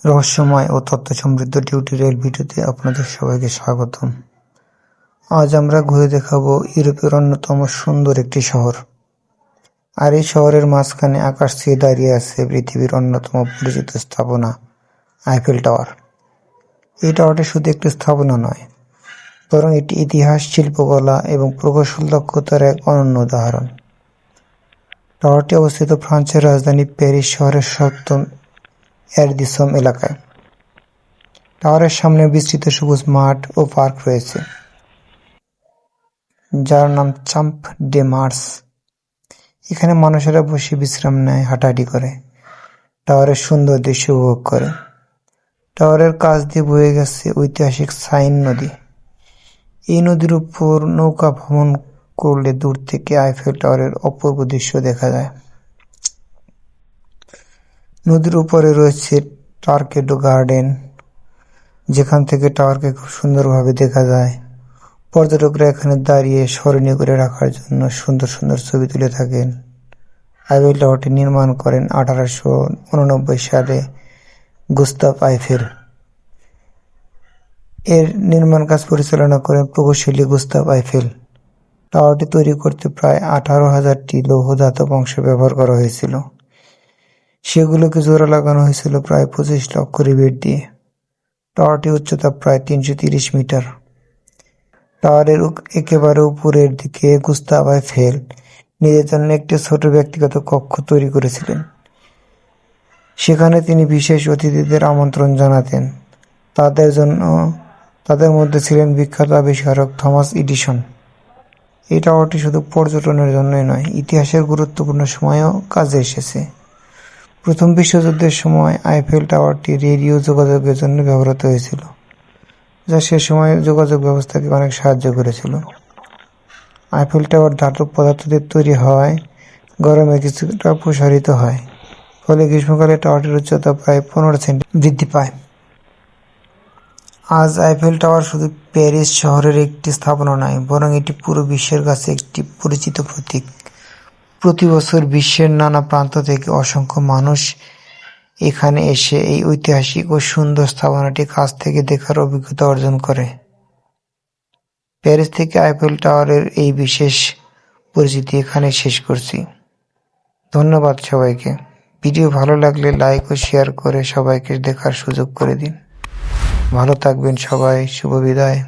রহস্যময় ও তথ্য সমৃদ্ধ টিউটোরিয়াল ভিডিওতে আপনাদের সবাইকে স্বাগতম। আজ আমরা ঘুরে দেখাবো ইউরোপের অন্যতম সুন্দর একটি শহর। আর এই শহরের মাঝখানে আকাশ ছুঁয়ে দাঁড়িয়ে আছে পৃথিবীর অন্যতম পরিচিত স্থাপনা আইফেল টাওয়ার। এই টাওয়ারটি শুধু একটি স্থাপনা নয়, বরং এটি ইতিহাস, শিল্পকলা এবং প্রকৌশল দক্ষতার এক অনন্য উদাহরণ। টাওয়ারটি অবস্থিত ফ্রান্সের রাজধানী প্যারিস শহরের সপ্তম এরদিসম এলাকায়। টাওয়ারের সামনে বিস্তৃত সবুজ মাঠ ও পার্ক রয়েছে, যার নাম চাম্প ডে মার্স। এখানে মানুষেরা বসে বিশ্রাম নেয়, হাঁটাহাঁটি করে, টাওয়ারের সুন্দর দৃশ্য উপভোগ করে। টাওয়ারের কাছ দিয়ে বয়ে গেছে ঐতিহাসিক সাইন নদী। এই নদীর উপর নৌকা ভ্রমণ করলে দূর থেকে আইফেল টাওয়ারের অপূর্ব দৃশ্য দেখা যায়। নদীর উপরে রয়েছে টার্কেডো গার্ডেন, যেখান থেকে টাওয়ারকে খুব সুন্দরভাবে দেখা যায়। পর্যটকরা এখানে দাঁড়িয়ে স্মরণীয় করে রাখার জন্য সুন্দর সুন্দর ছবি তুলে থাকেন। আইফেল টাওয়ারটি নির্মাণ করেন 1889 সালে গুস্তাভ আইফেল। এর নির্মাণ কাজ পরিচালনা করেন প্রকৌশলী গুস্তাভ আইফেল। টাওয়ারটি তৈরি করতে প্রায় 18,000টি লৌহ ধাতব অংশ ব্যবহার করা হয়েছিল। সেগুলোকে জোড়া লাগানো হয়েছিল প্রায় 25 লক্ষ রিবেট দিয়ে। টাওয়ারটির উচ্চতা প্রায় 330 মিটার। টাওয়ারের একেবারে উপরের দিকে গুস্তাভ আইফেল নিজের জন্য একটি ছোট ব্যক্তিগত কক্ষ তৈরি করেছিলেন। সেখানে তিনি বিশেষ অতিথিদের আমন্ত্রণ জানাতেন। তাদের মধ্যে ছিলেন বিখ্যাত আবিষ্কারক থমাস এডিসন। এই টাওয়ারটি শুধু পর্যটনের জন্যই নয়, ইতিহাসের গুরুত্বপূর্ণ সময়েও কাজে এসেছে। প্রথম বিশ্বযুদ্ধের সময় আইফেল টাওয়ারটি রেডিও যোগাযোগের জন্য ব্যবহৃত হয়েছিল, যা সে সময় যোগাযোগ ব্যবস্থাকে অনেক সাহায্য করেছিল। আইফেল টাওয়ার ধাতব পদার্থ দিয়ে তৈরি হওয়ায় গরমে কিছুটা প্রসারিত হয়, ফলে গ্রীষ্মকালে টাওয়ারটির উচ্চতা প্রায় 15 সেন্টিমিটার বৃদ্ধি পায়। আজ আইফেল টাওয়ার শুধু প্যারিস শহরের একটি স্থাপনা নয়, বরং এটি পুরো বিশ্বের কাছে একটি পরিচিত প্রতীক। প্রতি বছর বিশ্বের নানা প্রান্ত থেকে অসংখ্য মানুষ এখানে এসে এই ঐতিহাসিক ও সুন্দর স্থাপনাটি কাছ থেকে দেখার অভিজ্ঞতা অর্জন করে। প্যারিস থেকে আইফেল টাওয়ারের এই বিশেষ পরিচিতি এখানে শেষ করছি। ধন্যবাদ সবাইকে। ভিডিও ভালো লাগলে লাইক ও শেয়ার করে সবাইকে দেখার সুযোগ করে দিন। ভালো থাকবেন সবাই। শুভ বিদায়।